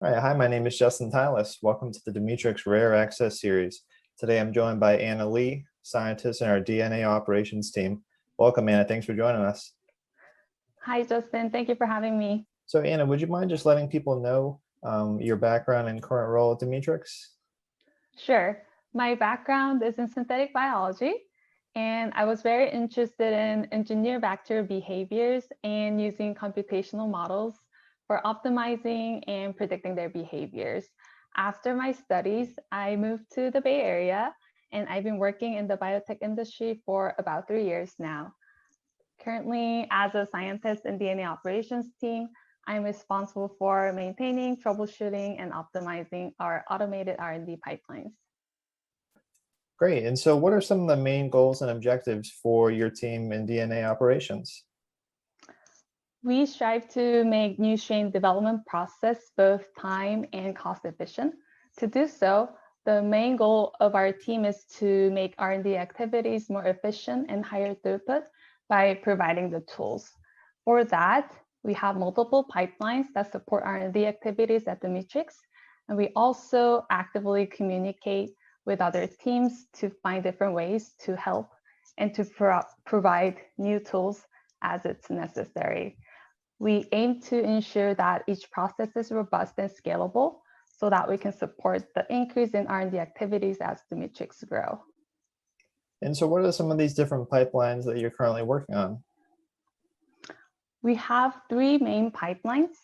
All right, hi, my name is Justin Tylis. Welcome to the Demetrix Rare Access series. Today I'm joined by Anna Lee, scientist in our DNA operations team. Welcome, Anna. Thanks for joining us. Hi, Justin. Thank you for having me. So, Anna, would you mind just letting people know your background and current role at Demetrix? Sure. My background is in synthetic biology, and I was very interested in engineer bacterial behaviors and using computational models for optimizing and predicting their behaviors. After my studies, I moved to the Bay Area, and I've been working in the biotech industry for about 3 years now. Currently, as a scientist in DNA operations team, I'm responsible for maintaining, troubleshooting, and optimizing our automated R&D pipelines. Great. And so what are some of the main goals and objectives for your team in DNA operations? We strive to make new strain development process both time and cost efficient. To do so, the main goal of our team is to make R&D activities more efficient and higher throughput by providing the tools. For that, we have multiple pipelines that support R&D activities at Demetrix, and we also actively communicate with other teams to find different ways to help and to provide new tools as it's necessary. We aim to ensure that each process is robust and scalable so that we can support the increase in R&D activities as Demetrix grow. And so what are some of these different pipelines that you're currently working on? We have three main pipelines.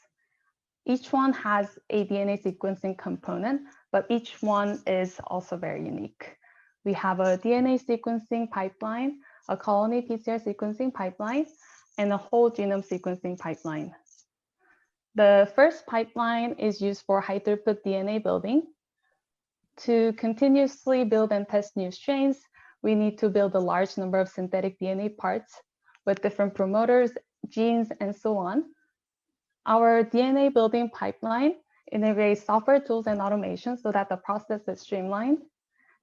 Each one has a DNA sequencing component, but each one is also very unique. We have a DNA sequencing pipeline, a colony PCR sequencing pipeline, and a whole genome sequencing pipeline. The first pipeline is used for high throughput DNA building. To continuously build and test new strains, we need to build a large number of synthetic DNA parts with different promoters, genes, and so on. Our DNA building pipeline integrates software tools and automation so that the process is streamlined,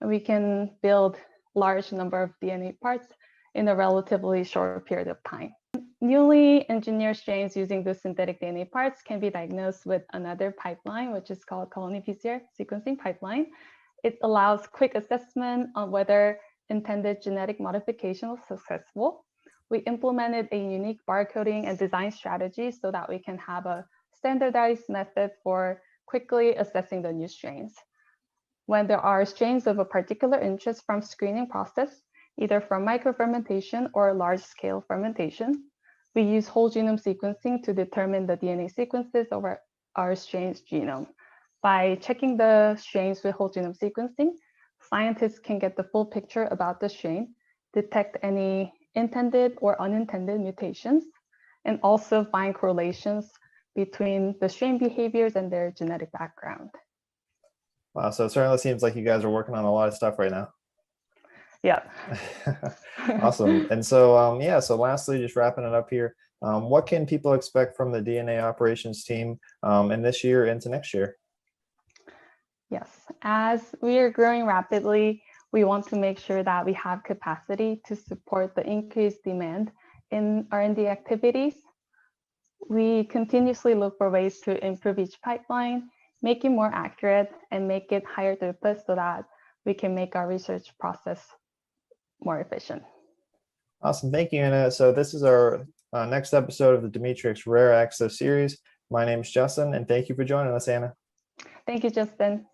and we can build large number of DNA parts in a relatively short period of time. Newly engineered strains using the synthetic DNA parts can be diagnosed with another pipeline, which is called colony PCR sequencing pipeline. It allows quick assessment on whether intended genetic modification was successful. We implemented a unique barcoding and design strategy so that we can have a standardized method for quickly assessing the new strains. When there are strains of a particular interest from screening process, either from microfermentation or large-scale fermentation, we use whole genome sequencing to determine the DNA sequences of our strain's genome. By checking the strains with whole genome sequencing, scientists can get the full picture about the strain, detect any intended or unintended mutations, and also find correlations between the strain behaviors and their genetic background. Wow, so it certainly seems like you guys are working on a lot of stuff right now. Yeah. Awesome. And so, so lastly, just wrapping it up here, what can people expect from the DNA operations team in this year into next year? Yes, as we are growing rapidly, we want to make sure that we have capacity to support the increased demand in R&D activities. We continuously look for ways to improve each pipeline, make it more accurate, and make it higher throughput so that we can make our research process more efficient. Awesome. Thank you, Anna. So this is our next episode of the Demetrix Rare Access series. My name is Justin, and thank you for joining us, Anna. Thank you, Justin.